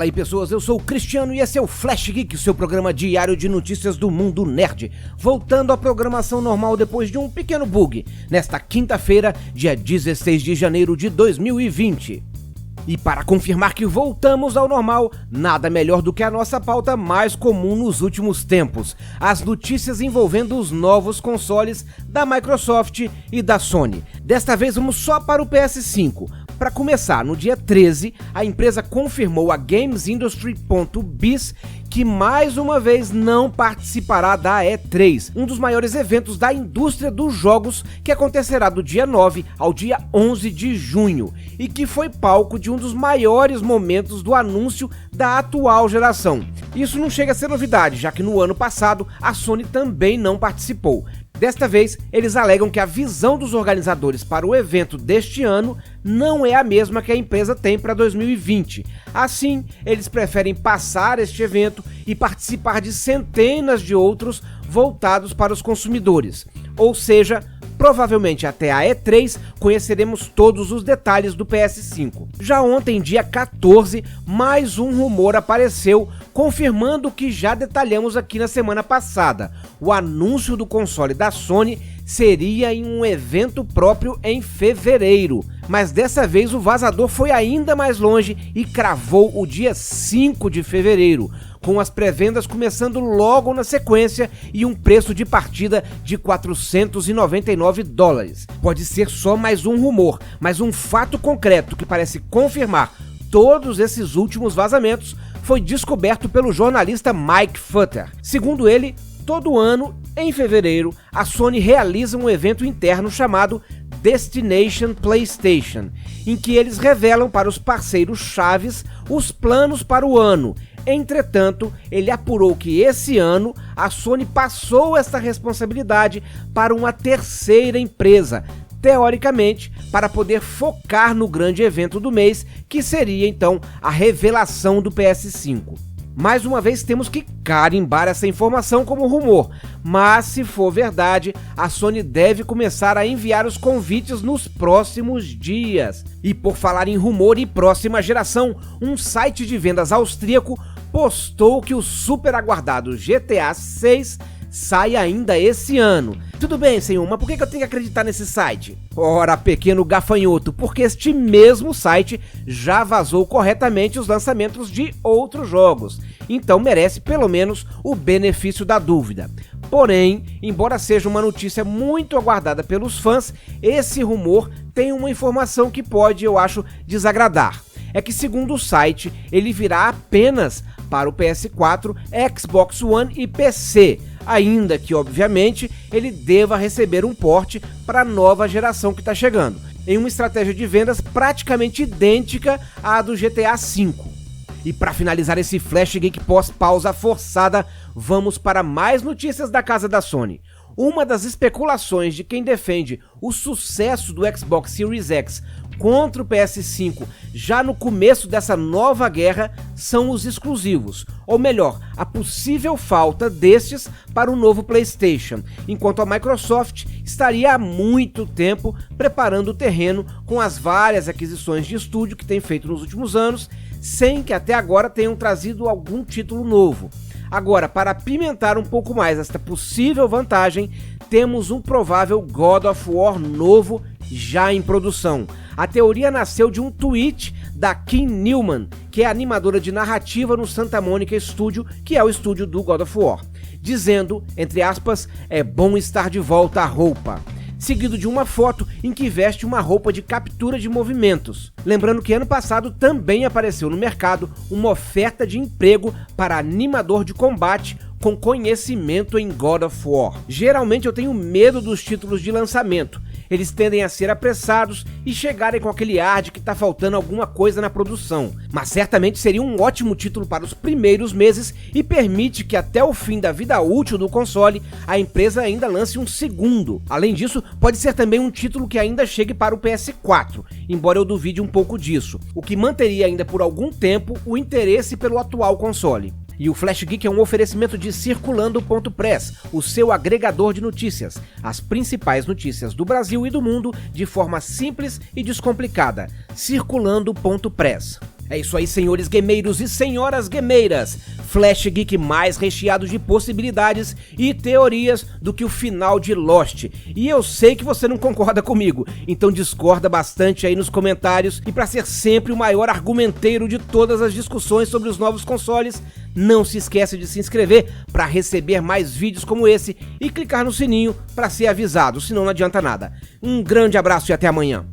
Fala aí pessoas, eu sou o Cristiano e esse é o Flash Geek, seu programa diário de notícias do mundo nerd. Voltando à programação normal depois de um pequeno bug, nesta quinta-feira, dia 16 de janeiro de 2020. E para confirmar que voltamos ao normal, nada melhor do que a nossa pauta mais comum nos últimos tempos, as notícias envolvendo os novos consoles da Microsoft e da Sony. Desta vez vamos só para o PS5. Para começar, no dia 13, a empresa confirmou a GamesIndustry.biz que mais uma vez não participará da E3, um dos maiores eventos da indústria dos jogos que acontecerá do dia 9 ao dia 11 de junho e que foi palco de um dos maiores momentos do anúncio da atual geração. Isso não chega a ser novidade, já que no ano passado a Sony também não participou. Desta vez, eles alegam que a visão dos organizadores para o evento deste ano não é a mesma que a empresa tem para 2020. Assim, eles preferem passar este evento e participar de centenas de outros voltados para os consumidores. Ou seja, provavelmente até a E3 conheceremos todos os detalhes do PS5. Já ontem, dia 14, mais um rumor apareceu, confirmando o que já detalhamos aqui na semana passada. O anúncio do console da Sony seria em um evento próprio em fevereiro. Mas dessa vez o vazador foi ainda mais longe e cravou o dia 5 de fevereiro, com as pré-vendas começando logo na sequência e um preço de partida de $499. Pode ser só mais um rumor, mas um fato concreto que parece confirmar todos esses últimos vazamentos foi descoberto pelo jornalista Mike Futter. Segundo ele, todo ano, em fevereiro, a Sony realiza um evento interno chamado Destination PlayStation, em que eles revelam para os parceiros chaves os planos para o ano. Entretanto, ele apurou que esse ano a Sony passou essa responsabilidade para uma terceira empresa, teoricamente, para poder focar no grande evento do mês, que seria então a revelação do PS5. Mais uma vez temos que carimbar essa informação como rumor, mas se for verdade, a Sony deve começar a enviar os convites nos próximos dias. E por falar em rumor e próxima geração, um site de vendas austríaco postou que o super aguardado GTA 6 sai ainda esse ano. Tudo bem, senhor, mas por que eu tenho que acreditar nesse site? Ora, pequeno gafanhoto, porque este mesmo site já vazou corretamente os lançamentos de outros jogos, então merece pelo menos o benefício da dúvida. Porém, embora seja uma notícia muito aguardada pelos fãs, esse rumor tem uma informação que pode, eu acho, desagradar. É que segundo o site, ele virá apenas para o PS4, Xbox One e PC, ainda que, obviamente, ele deva receber um porte para a nova geração que está chegando, em uma estratégia de vendas praticamente idêntica à do GTA V. E para finalizar esse Flash Geek pós-pausa forçada, vamos para mais notícias da casa da Sony. Uma das especulações de quem defende o sucesso do Xbox Series X contra o PS5 já no começo dessa nova guerra são os exclusivos, ou melhor, a possível falta destes para o novo PlayStation, enquanto a Microsoft estaria há muito tempo preparando o terreno com as várias aquisições de estúdio que tem feito nos últimos anos, sem que até agora tenham trazido algum título novo. Agora, para apimentar um pouco mais esta possível vantagem, temos um provável God of War novo já em produção. A teoria nasceu de um tweet da Kim Newman, que é animadora de narrativa no Santa Monica Studio, que é o estúdio do God of War, dizendo, entre aspas, "é bom estar de volta à roupa", seguido de uma foto em que veste uma roupa de captura de movimentos. Lembrando que ano passado também apareceu no mercado uma oferta de emprego para animador de combate com conhecimento em God of War. Geralmente eu tenho medo dos títulos de lançamento. Eles tendem a ser apressados e chegarem com aquele ar de que tá faltando alguma coisa na produção. Mas certamente seria um ótimo título para os primeiros meses e permite que até o fim da vida útil do console a empresa ainda lance um segundo. Além disso, pode ser também um título que ainda chegue para o PS4, embora eu duvide um pouco disso, o que manteria ainda por algum tempo o interesse pelo atual console. E o Flash Geek é um oferecimento de Circulando.press, o seu agregador de notícias. As principais notícias do Brasil e do mundo de forma simples e descomplicada. Circulando.press. É isso aí, senhores gameiros e senhoras gameiras. Flash Geek mais recheado de possibilidades e teorias do que o final de Lost. E eu sei que você não concorda comigo, então discorda bastante aí nos comentários. E para ser sempre o maior argumenteiro de todas as discussões sobre os novos consoles, não se esqueça de se inscrever para receber mais vídeos como esse e clicar no sininho para ser avisado, senão não adianta nada. Um grande abraço e até amanhã.